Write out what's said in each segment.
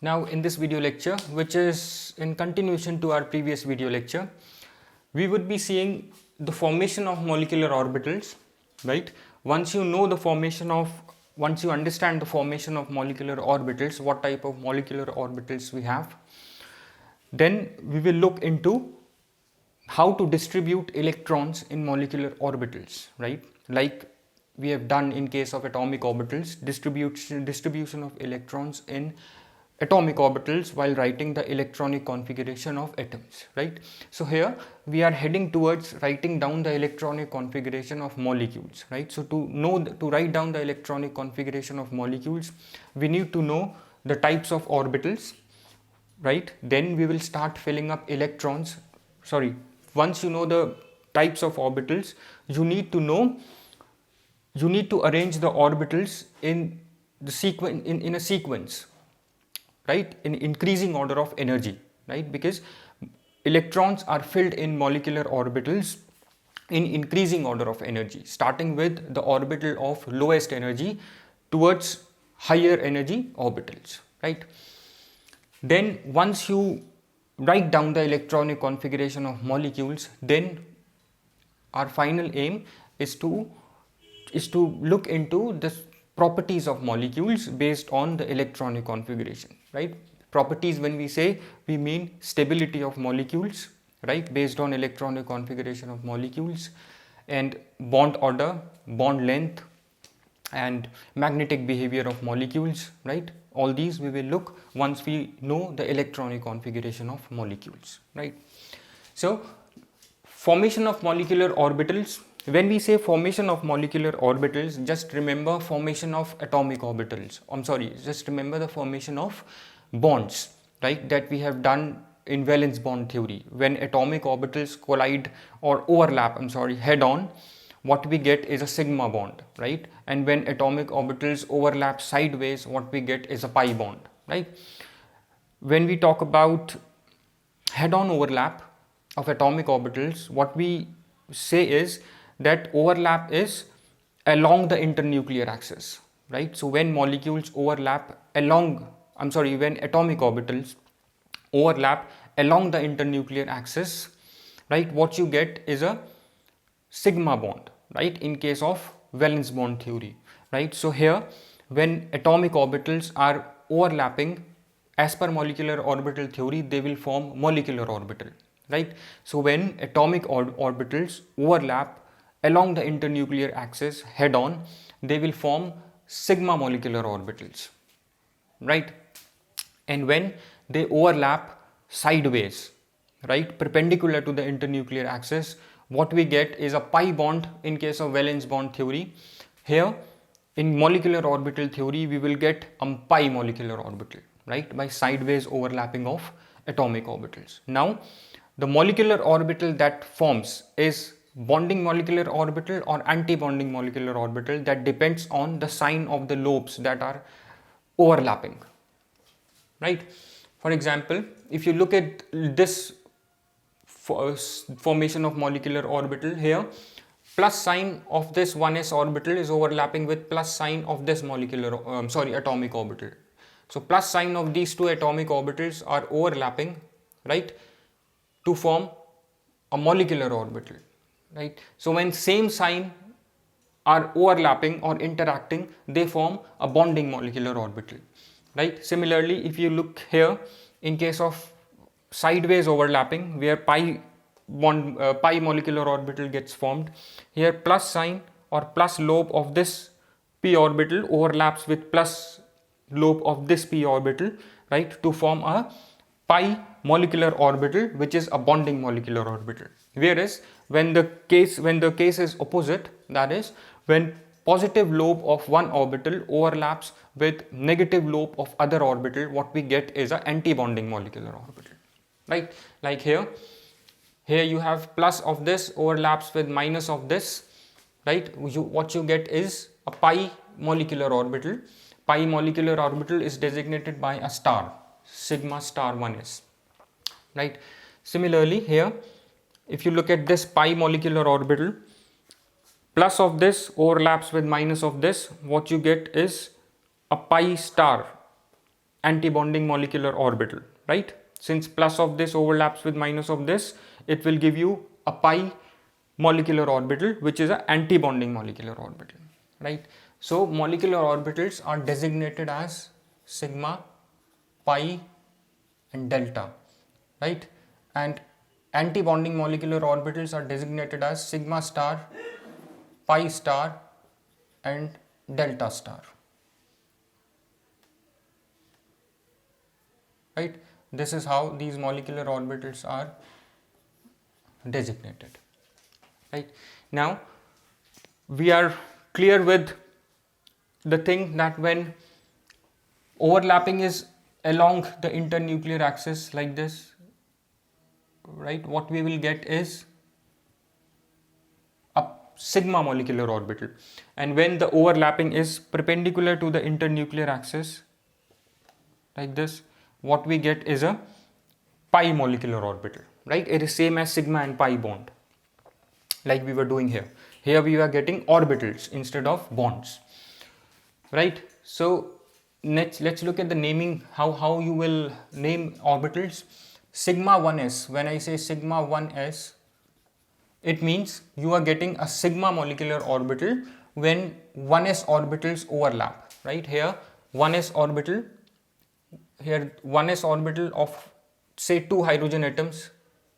Now in this video lecture, which is in continuation to our previous video lecture, we would be seeing the formation of molecular orbitals, right? Once you understand the formation of molecular orbitals, what type of molecular orbitals we have, then we will look into how to distribute electrons in molecular orbitals, right? Like we have done in case of atomic orbitals, distribution of electrons in atomic orbitals while writing the electronic configuration of atoms, right? So here we are heading towards writing down the electronic configuration of molecules, right? So to write down the electronic configuration of molecules, we need to know the types of orbitals, right? Then we will start filling up electrons. Once you know the types of orbitals, you need to arrange the orbitals in the sequence, in a sequence, right, in increasing order of energy, right? Because electrons are filled in molecular orbitals in increasing order of energy, starting with the orbital of lowest energy towards higher energy orbitals, right? Then once you write down the electronic configuration of molecules, then our final aim is to look into the properties of molecules based on the electronic configuration, right? Properties, when we say, we mean stability of molecules, right, based on electronic configuration of molecules, and bond order, bond length, and magnetic behavior of molecules, right? All these we will look once we know the electronic configuration of molecules, right? So formation of molecular orbitals. When we say formation of molecular orbitals, just remember formation of atomic orbitals. Just remember the formation of bonds, right, that we have done in valence bond theory. When atomic orbitals collide or overlap, head on, what we get is a sigma bond, right? And when atomic orbitals overlap sideways, what we get is a pi bond, right? When we talk about head-on overlap of atomic orbitals, what we say is that overlap is along the internuclear axis, right? So when molecules overlap when atomic orbitals overlap along the internuclear axis, right, what you get is a sigma bond, right, in case of valence bond theory, right? So here, when atomic orbitals are overlapping, as per molecular orbital theory, they will form molecular orbital, right? So when atomic orbitals overlap along the internuclear axis head on, they will form sigma molecular orbitals, right? And when they overlap sideways, right, perpendicular to the internuclear axis, what we get is a pi bond in case of valence bond theory. Here in molecular orbital theory, we will get a pi molecular orbital, right, by sideways overlapping of atomic orbitals. Now the molecular orbital that forms is bonding molecular orbital or anti-bonding molecular orbital. That depends on the sign of the lobes that are overlapping, right? For example, if you look at this formation of molecular orbital here, plus sign of this 1s orbital is overlapping with plus sign of this atomic orbital. So plus sign of these two atomic orbitals are overlapping, right, to form a molecular orbital, right? So when same sign are overlapping or interacting, they form a bonding molecular orbital, right? Similarly, if you look here, in case of sideways overlapping, where pi molecular orbital gets formed, here plus sign or plus lobe of this p orbital overlaps with plus lobe of this p orbital, right, to form a pi molecular orbital, which is a bonding molecular orbital. Whereas when the case is opposite, that is when positive lobe of one orbital overlaps with negative lobe of other orbital, what we get is an anti-bonding molecular orbital, right? Like here you have plus of this overlaps with minus of this, right? What you get is a pi molecular orbital. Pi molecular orbital is designated by a star, sigma star 1s, right? Similarly here, if you look at this pi molecular orbital, plus of this overlaps with minus of this, what you get is a pi star antibonding molecular orbital, right? Since plus of this overlaps with minus of this, it will give you a pi molecular orbital, which is an antibonding molecular orbital, right? So molecular orbitals are designated as sigma, pi and delta, right? And antibonding molecular orbitals are designated as sigma star, pi star and delta star, right? This is how these molecular orbitals are designated, right? Now we are clear with the thing that when overlapping is along the internuclear axis like this, right, what we will get is a sigma molecular orbital, and when the overlapping is perpendicular to the internuclear axis like this, what we get is a pi molecular orbital, right? It is same as sigma and pi bond, like we were doing here. Here we are getting orbitals instead of bonds, right? So let's look at the naming, how you will name orbitals. Sigma 1s, when I say sigma 1s, it means you are getting a sigma molecular orbital when 1s orbitals overlap, right? Here 1s orbital, here 1s orbital of say two hydrogen atoms,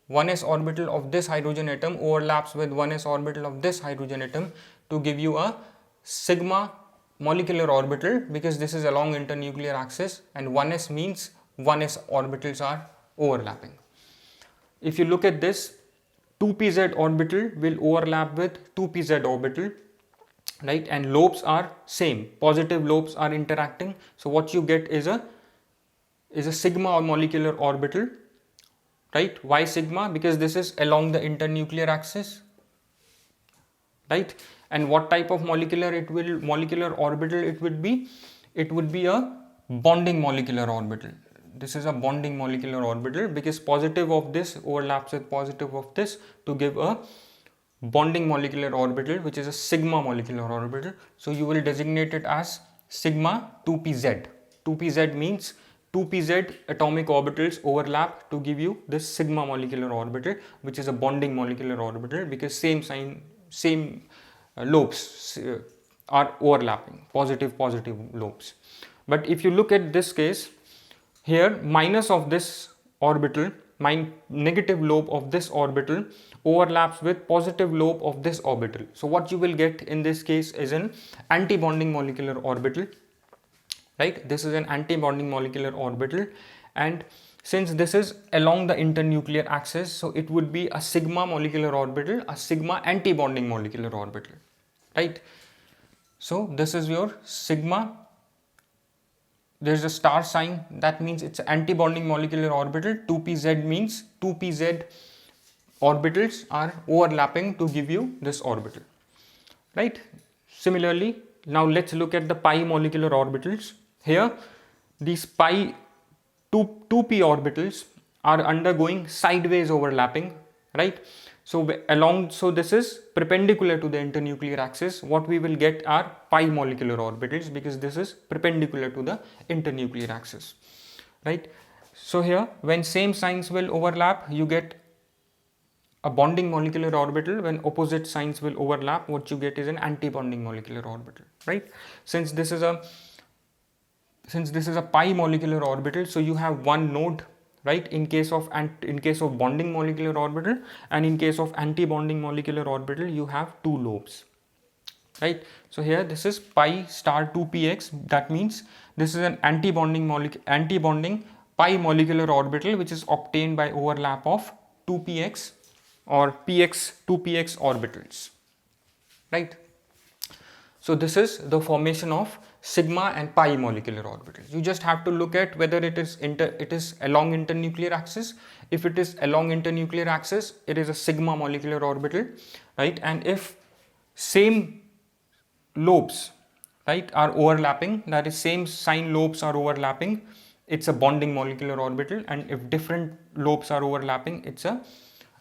1s orbital of this hydrogen atom overlaps with 1s orbital of this hydrogen atom to give you a sigma molecular orbital, because this is along internuclear axis and 1s means 1s orbitals are overlapping. If you look at this, 2pz orbital will overlap with 2pz orbital, right? And lobes are same, positive lobes are interacting. So what you get is a sigma molecular orbital, right? Why sigma? Because this is along the internuclear axis, right? And what type of molecular orbital it would be? It would be a bonding molecular orbital. This is a bonding molecular orbital because positive of this overlaps with positive of this to give a bonding molecular orbital, which is a sigma molecular orbital. So you will designate it as sigma 2pz. 2pz means 2pz atomic orbitals overlap to give you this sigma molecular orbital, which is a bonding molecular orbital because same sign, same lobes are overlapping, positive lobes. But if you look at this case, here minus of this orbital, negative lobe of this orbital overlaps with positive lobe of this orbital. So what you will get in this case is an anti-bonding molecular orbital, right? This is an anti-bonding molecular orbital, and since this is along the internuclear axis, so it would be a sigma molecular orbital, a sigma anti-bonding molecular orbital, right? So this is your sigma. There's a star sign, that means it's an anti-bonding molecular orbital. 2pz means 2pz orbitals are overlapping to give you this orbital, right? Similarly, now let's look at the pi molecular orbitals. Here these pi 2p orbitals are undergoing sideways overlapping, right? So this is perpendicular to the internuclear axis. What we will get are pi molecular orbitals because this is perpendicular to the internuclear axis, right? So here when same signs will overlap, you get a bonding molecular orbital. When opposite signs will overlap, what you get is an anti-bonding molecular orbital, right? Since this is a pi molecular orbital, so you have one node, right? In case of bonding molecular orbital, and in case of anti-bonding molecular orbital, you have two lobes, right? So here this is pi star 2px. That means this is an anti-bonding pi molecular orbital, which is obtained by overlap of 2px or 2px orbitals, right? So this is the formation of sigma and pi molecular orbitals. You just have to look at whether it is along internuclear axis. If it is along internuclear axis, it is a sigma molecular orbital, right? And if same lobes, right, are overlapping, that is same sign lobes are overlapping, it's a bonding molecular orbital. And if different lobes are overlapping, it's a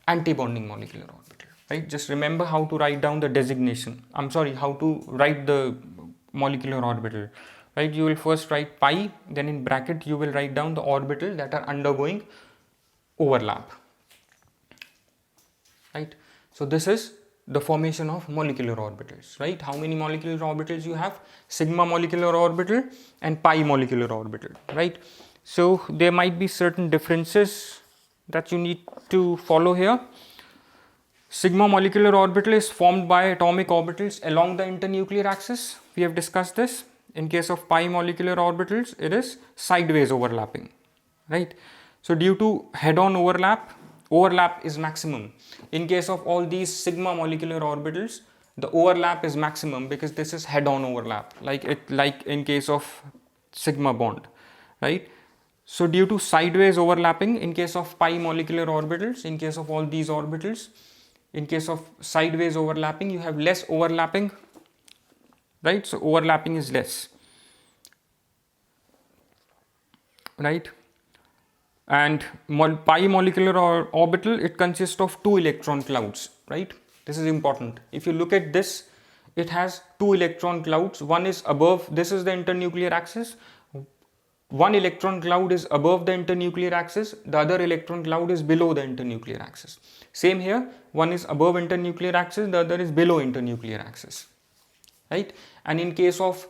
anti-bonding molecular orbital, right? Just remember how to write down the designation. How to write the molecular orbital. right? You will first write pi, then in bracket you will write down the orbital that are undergoing overlap, right? So this is the formation of molecular orbitals, right? How many molecular orbitals you have? Sigma molecular orbital and pi molecular orbital, right? So there might be certain differences that you need to follow here. Sigma molecular orbital is formed by atomic orbitals along the internuclear axis. We have discussed this. In case of pi molecular orbitals, it is sideways overlapping, right? So due to head-on overlap, overlap is maximum. In case of all these sigma molecular orbitals, the overlap is maximum because this is head-on overlap, like in case of sigma bond, right? So due to sideways overlapping in case of pi molecular orbitals, in case of all these orbitals, in case of sideways overlapping, you have less overlapping, right? So overlapping is less, right? And pi molecular orbital, it consists of 2 electron clouds, right? This is important. If you look at this, it has 2 electron clouds. One is above, this is the internuclear axis. One electron cloud is above the internuclear axis, the other electron cloud is below the internuclear axis. Same here, one is above internuclear axis, the other is below internuclear axis, right? And in case of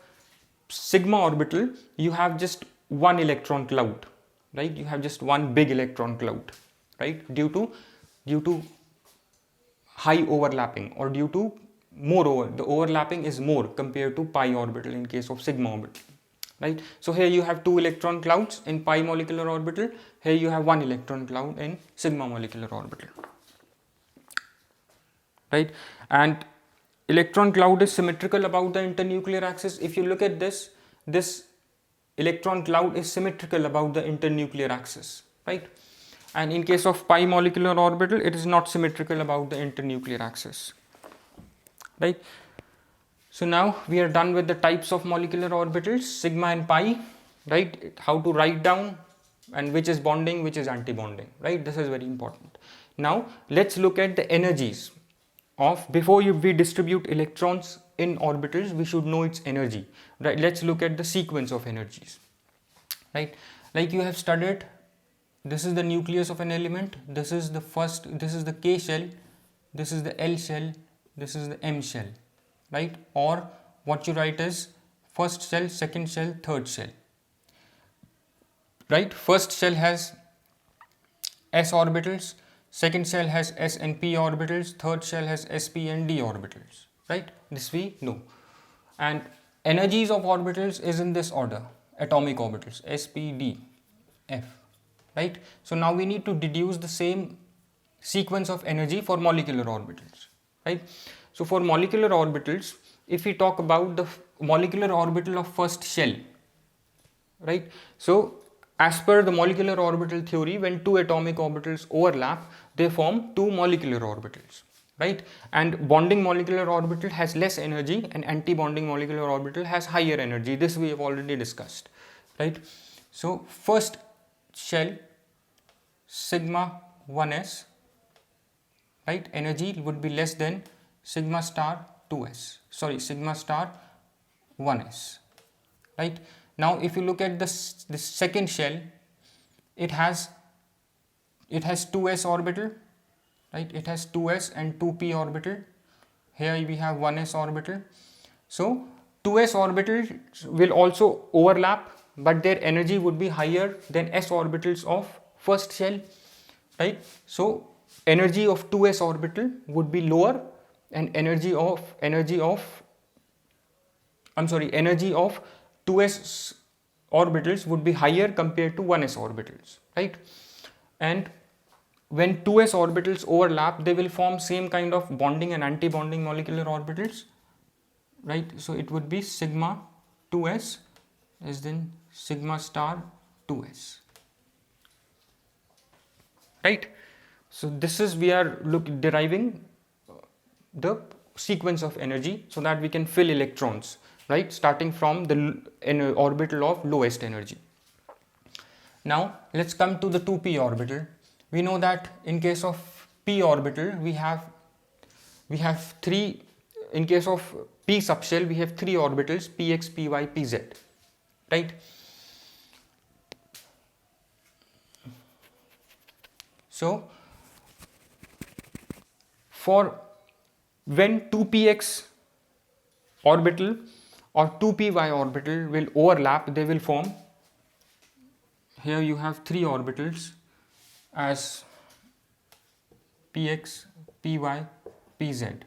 sigma orbital, you have just one electron cloud, right? You have just one big electron cloud, right? Due to high overlapping, or due to the overlapping is more compared to pi orbital in case of sigma orbital, right? So here you have 2 electron clouds in pi molecular orbital, here you have 1 electron cloud in sigma molecular orbital, right? And electron cloud is symmetrical about the internuclear axis. If you look at this electron cloud is symmetrical about the internuclear axis, right? And in case of pi molecular orbital, it is not symmetrical about the internuclear axis, right? So now we are done with the types of molecular orbitals, sigma and pi, right? How to write down and which is bonding, which is anti-bonding, right? This is very important. Now let's look at the energies of, before we distribute electrons in orbitals, we should know its energy, right? Let's look at the sequence of energies, right? Like you have studied, this is the nucleus of an element, this is the K shell, this is the L shell, this is the M shell, right? Or what you write is first shell, second shell, third shell, right? First shell has s orbitals, second shell has s and p orbitals, third shell has sp and d orbitals, right? This we know. And energies of orbitals is in this order: atomic orbitals, sp, d, f, right? So now we need to deduce the same sequence of energy for molecular orbitals, right? So for molecular orbitals, if we talk about the molecular orbital of first shell, right? So as per the molecular orbital theory, when 2 atomic orbitals overlap, they form 2 molecular orbitals, right? And bonding molecular orbital has less energy and anti-bonding molecular orbital has higher energy. This we have already discussed, right? So first shell, sigma 1s, right? Energy would be less than sigma star 2s, sigma star 1s, right? Now if you look at this second shell, it has 2s orbital, right? It has 2s and 2p orbital. Here we have 1s orbital. So 2s orbitals will also overlap, but their energy would be higher than s orbitals of first shell, right? So energy of 2s orbital would be lower, and energy of 2s orbitals would be higher compared to 1s orbitals, right? And when 2s orbitals overlap, they will form same kind of bonding and anti-bonding molecular orbitals, right? So it would be sigma 2s is then sigma star 2s, right? So this is, we are deriving the sequence of energy so that we can fill electrons, right? Starting from the orbital of lowest energy. Now let's come to the 2p orbital. We know that in case of p orbital, we have 3, in case of p subshell, we have 3 orbitals, px, py, pz, right? So for when 2px orbital or 2py orbital will overlap, they will form, here you have three orbitals as px, py, pz,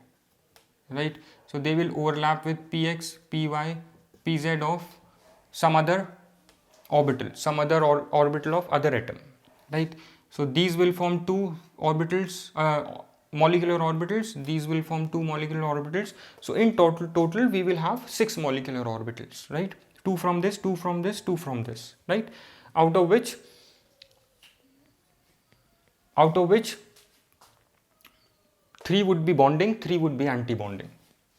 right? So they will overlap with px, py, pz of some other orbital, some other orbital of other atom, right? So these will form two orbitals, molecular orbitals. These will form two molecular orbitals. So in total we will have 6 molecular orbitals, right? Two from this, two from this, two from this, right? Out of which 3 would be bonding, 3 would be anti-bonding,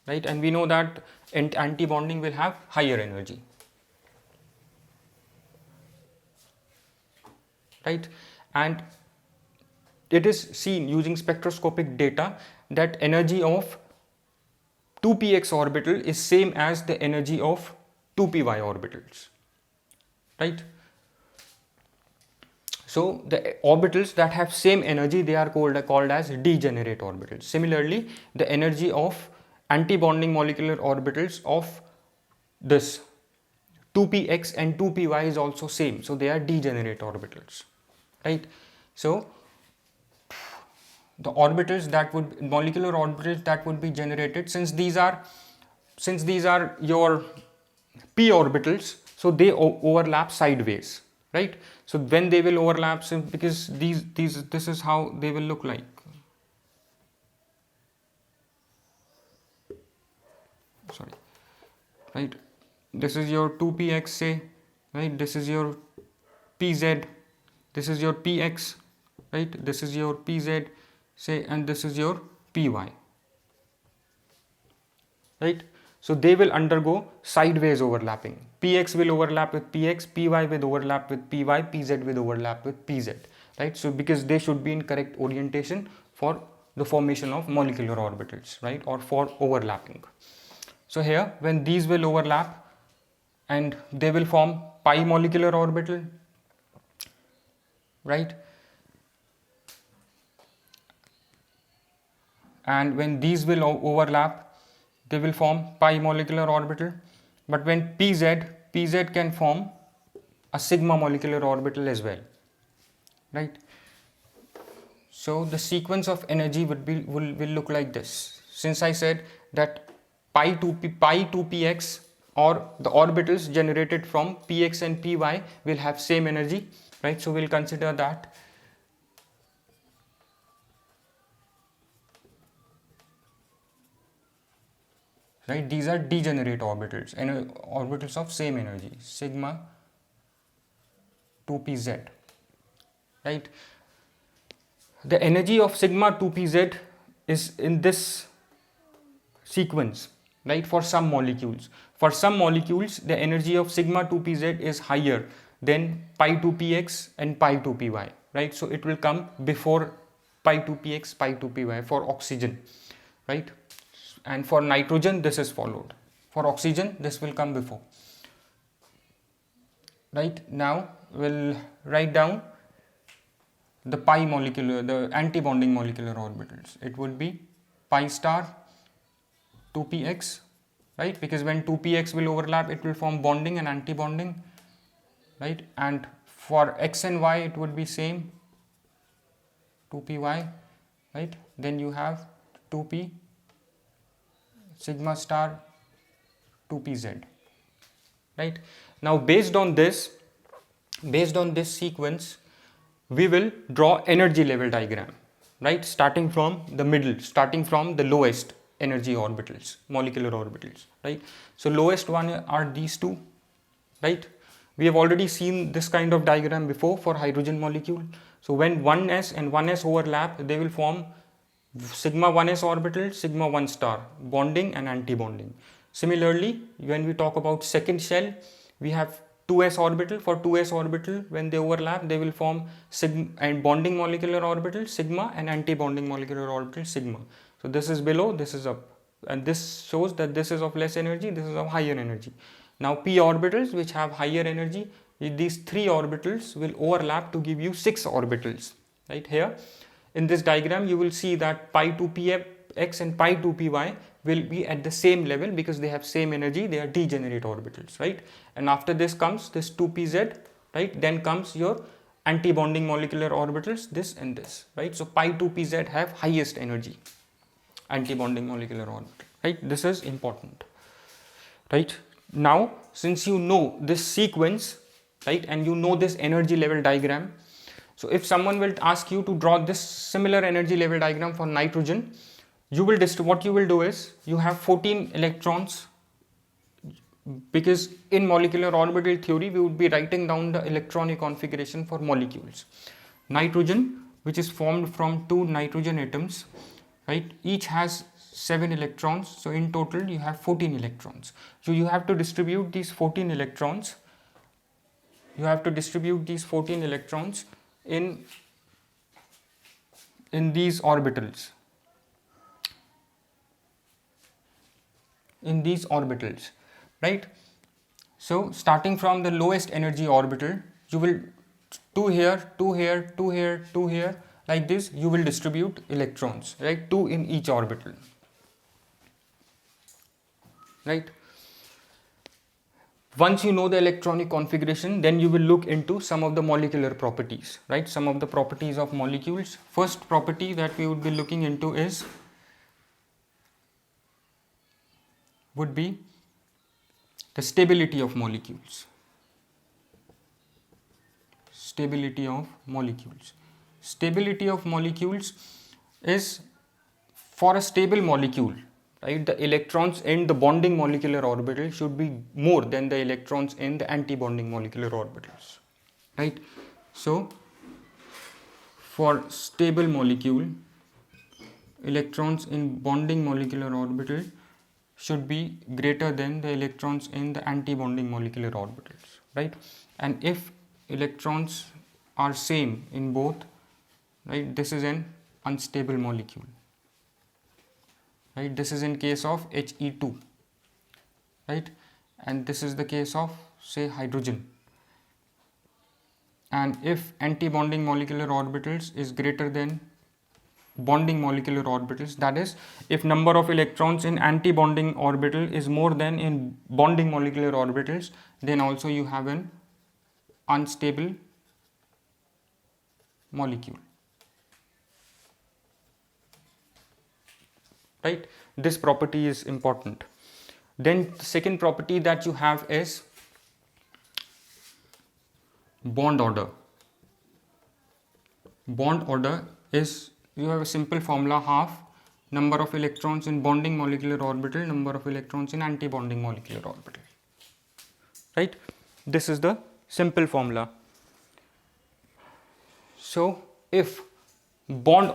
right? And we know that anti-bonding will have higher energy, right? And it is seen using spectroscopic data that energy of 2px orbital is same as the energy of 2py orbitals, right? So the orbitals that have same energy, they are called as degenerate orbitals. Similarly, the energy of anti-bonding molecular orbitals of this 2px and 2py is also same, so they are degenerate orbitals, right? So the orbitals that would, molecular orbitals that would be generated, since these are your p orbitals, so they overlap sideways, right? So when they will overlap, because this is how they will look like, sorry, right? This is your 2px, say, right? This is your pz, this is your px, right? This is your pz, say, and this is your py, right? So they will undergo sideways overlapping. Px will overlap with px, py will overlap with py, pz will overlap with pz, right? So because they should be in correct orientation for the formation of molecular orbitals, right? Or for overlapping. So here, when these will overlap and they will form pi molecular orbital, right? And when these will overlap, they will form pi molecular orbital. But when pz can form a sigma molecular orbital as well, right? So the sequence of energy will look like this. Since I said that pi 2px or the orbitals generated from px and py will have same energy, right? So we'll consider that. Right, these are degenerate orbitals and orbitals of same energy, sigma 2pz, right? The energy of sigma 2pz is in this sequence, right? For some molecules, the energy of sigma 2pz is higher than pi 2px and pi 2py, right? So it will come before pi 2px, pi 2py for oxygen, right? And for nitrogen this is followed. For oxygen this will come before. Right, now we'll write down the pi molecular, the anti-bonding molecular orbitals. It would be pi star 2px, right? Because when 2px will overlap, it will form bonding and anti-bonding, right? And for x and y it would be same, 2py, right? Then you have 2p sigma star 2pz, right? Now based on this sequence, we will draw energy level diagram, right? Starting from the middle, starting from the lowest energy orbitals, molecular orbitals, right? So lowest one are these two, right? We have already seen this kind of diagram before for hydrogen molecule. So when 1s and 1s overlap, they will form sigma 1s orbital, sigma 1 star, bonding and anti-bonding. Similarly, when we talk about second shell, we have 2s orbital. For 2s orbital, when they overlap, they will form sigma and bonding molecular orbital sigma and anti-bonding molecular orbital sigma. So this is below, this is up, and this shows that this is of less energy, this is of higher energy. Now p orbitals which have higher energy, these 3 orbitals will overlap to give you 6 orbitals, right? Here in this diagram you will see that pi 2 px and pi 2 py will be at the same level because they have same energy, they are degenerate orbitals, right? And after this comes this 2pz, right? Then comes your anti-bonding molecular orbitals, this and this, right? So pi 2 pz have highest energy, anti-bonding molecular orbital, right? This is important, right? Now since you know this sequence, right, and you know this energy level diagram, so if someone will ask you to draw this similar energy level diagram for nitrogen, you will what you will do is you have 14 electrons, because in molecular orbital theory we would be writing down the electronic configuration for molecules. Nitrogen, which is formed from 2 nitrogen atoms, right, each has 7 electrons, so in total you have 14 electrons. So you have to distribute these 14 electrons, in these orbitals, right? So starting from the lowest energy orbital, you will 2 here, 2 here, 2 here, 2 here, like this you will distribute electrons, right? 2 in each orbital, right? Once you know the electronic configuration, then you will look into some of the molecular properties, right? Some of the properties of molecules. First property that we would be looking into would be the stability of molecules. Stability of molecules is, for a stable molecule, right, the electrons in the bonding molecular orbital should be more than the electrons in the anti-bonding molecular orbitals, right? So for stable molecule, electrons in bonding molecular orbital should be greater than the electrons in the anti-bonding molecular orbitals, right? And if electrons are same in both, right, this is an unstable molecule, right? This is in case of He2, right? And this is the case of, say, hydrogen. And if anti-bonding molecular orbitals is greater than bonding molecular orbitals, that is, if number of electrons in anti-bonding orbital is more than in bonding molecular orbitals, then also you have an unstable molecule, right? This property is important. Then the second property that you have is bond order. Bond order is, you have a simple formula, half number of electrons in bonding molecular orbital, number of electrons in anti-bonding molecular orbital, right? This is the simple formula. So if your bond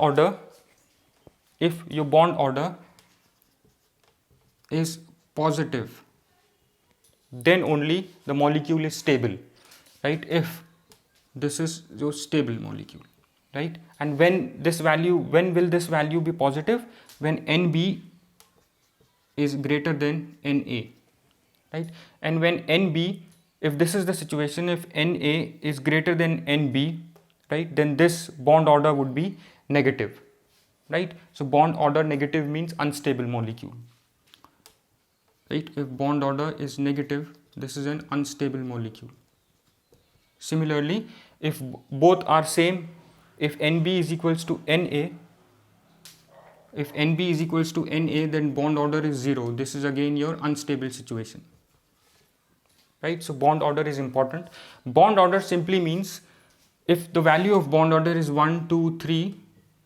order is positive, then only the molecule is stable, right? If this is your stable molecule, right? And when will this value be positive? When Nb is greater than Na, right? And when Nb, if this is the situation, if Na is greater than Nb, right, then this bond order would be negative, right? So bond order negative means unstable molecule, right? If bond order is negative, this is an unstable molecule. Similarly, if both are same, if Nb is equals to Na, then bond order is 0. This is again your unstable situation, right? So bond order is important. Bond order simply means if the value of bond order is 1, 2, 3,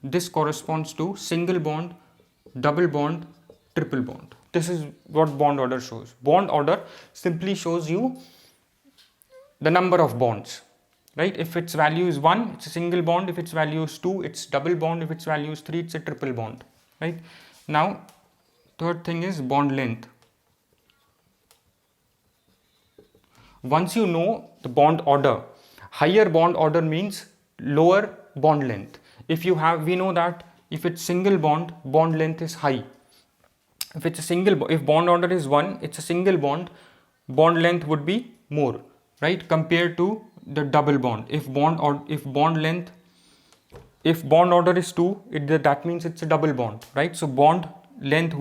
this corresponds to single bond, double bond, triple bond. This is what bond order shows. Bond order simply shows you the number of bonds, right? If its value is 1, it's a single bond. If its value is 2, it's double bond. If its value is 3, it's a triple bond, right? Now, third thing is bond length. Once you know the bond order, higher bond order means lower bond length. We know that if it's single bond, bond length is high. If bond order is 1, it's a single bond, bond length would be more, right, compared to the double bond. If bond order is 2, that means it's a double bond, right? So bond length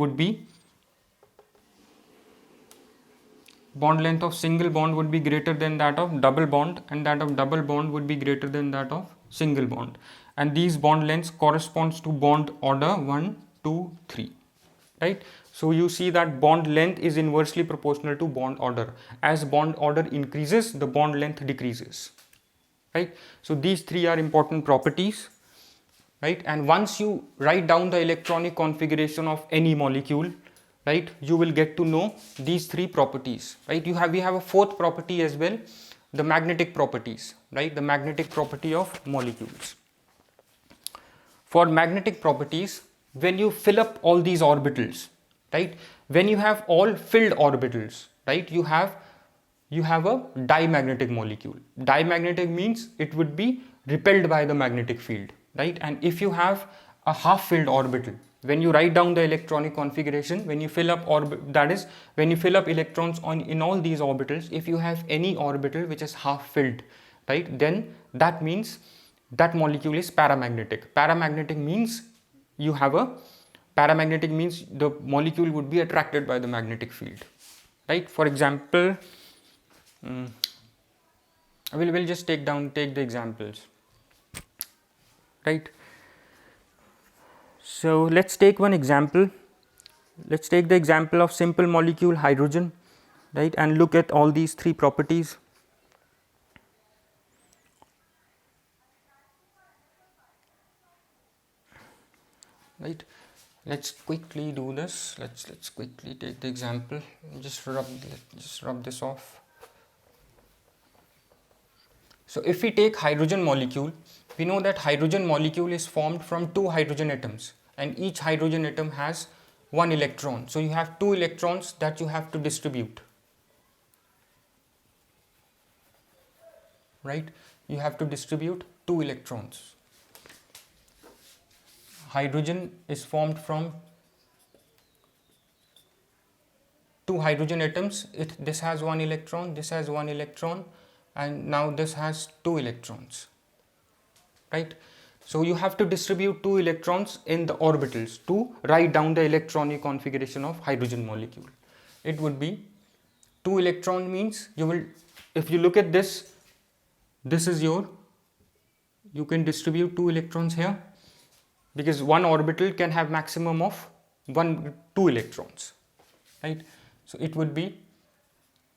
of single bond would be greater than that of double bond, and that of double bond would be greater than that of single bond. And these bond lengths corresponds to bond order 1, 2, 3, right? So you see that bond length is inversely proportional to bond order. As bond order increases, the bond length decreases, right? So these three are important properties, right? And once you write down the electronic configuration of any molecule, right, you will get to know these three properties, right? We have a fourth property as well, the magnetic properties, right? The magnetic property of molecules. For magnetic properties, when you fill up all these orbitals, right, when you have all filled orbitals, right, you have a dimagnetic molecule. Dimagnetic means it would be repelled by the magnetic field, right? And if you have a half filled orbital, when you write down the electronic configuration, when you fill up when you fill up electrons in all these orbitals, if you have any orbital which is half filled, right, then that means that molecule is paramagnetic. Paramagnetic means the molecule would be attracted by the magnetic field, right? For example, we'll just take the examples, right? So let's take one example. Let's take the example of simple molecule hydrogen, right, and look at all these three properties. Right, let's quickly do this. Let's quickly take the example. Just rub this off. So if we take hydrogen molecule, we know that hydrogen molecule is formed from 2 hydrogen atoms, and each hydrogen atom has 1 electron. So you have 2 electrons that you have to distribute, right? You have to distribute 2 electrons. Hydrogen is formed from 2 hydrogen atoms. This has 1 electron, this has 1 electron, and now this has 2 electrons, right? So you have to distribute 2 electrons in the orbitals to write down the electronic configuration of hydrogen molecule. It would be 2 electron means if you look at this is you can distribute 2 electrons here, because one orbital can have maximum of 2 electrons, right? So it would be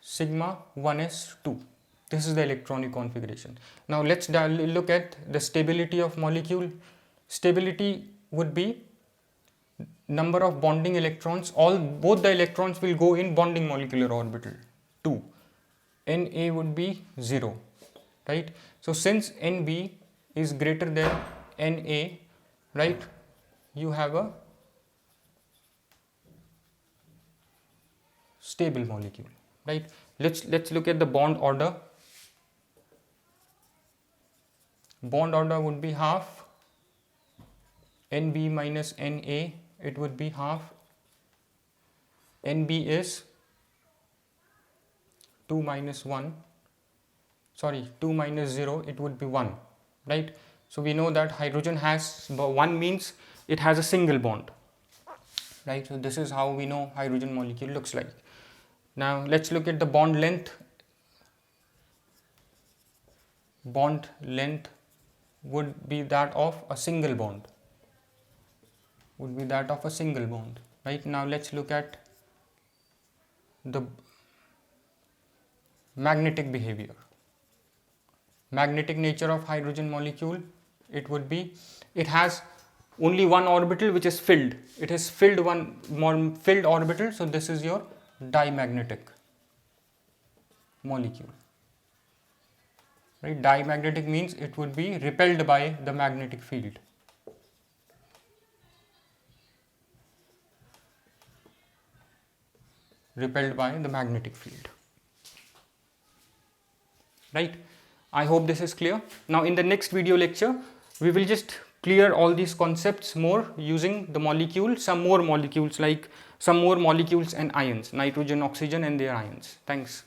sigma 1s2. This is the electronic configuration. Now let's look at the stability of molecule. Stability would be number of bonding electrons. Both the electrons will go in bonding molecular orbital 2. Na would be 0, right? So since Nb is greater than Na, right, you have a stable molecule, right? Let's look at the bond order. Bond order would be half Nb minus Na. It would be half. Nb is 2 minus 1. Sorry, 2 minus 0. It would be 1, right? So we know that hydrogen has 1 means it has a single bond, right? So this is how we know hydrogen molecule looks like. Now let's look at the bond length. Bond length would be that of a single bond. Right? Now let's look at the magnetic behavior. Magnetic nature of hydrogen molecule, it has only one orbital which is filled. It has filled one filled orbital, so this is your dimagnetic molecule. Right? Dimagnetic means it would be repelled by the magnetic field. Repelled by the magnetic field. Right? I hope this is clear. Now in the next video lecture, we will just clear all these concepts more using the molecule, some more molecules like some more molecules and ions, nitrogen, oxygen and their ions. Thanks.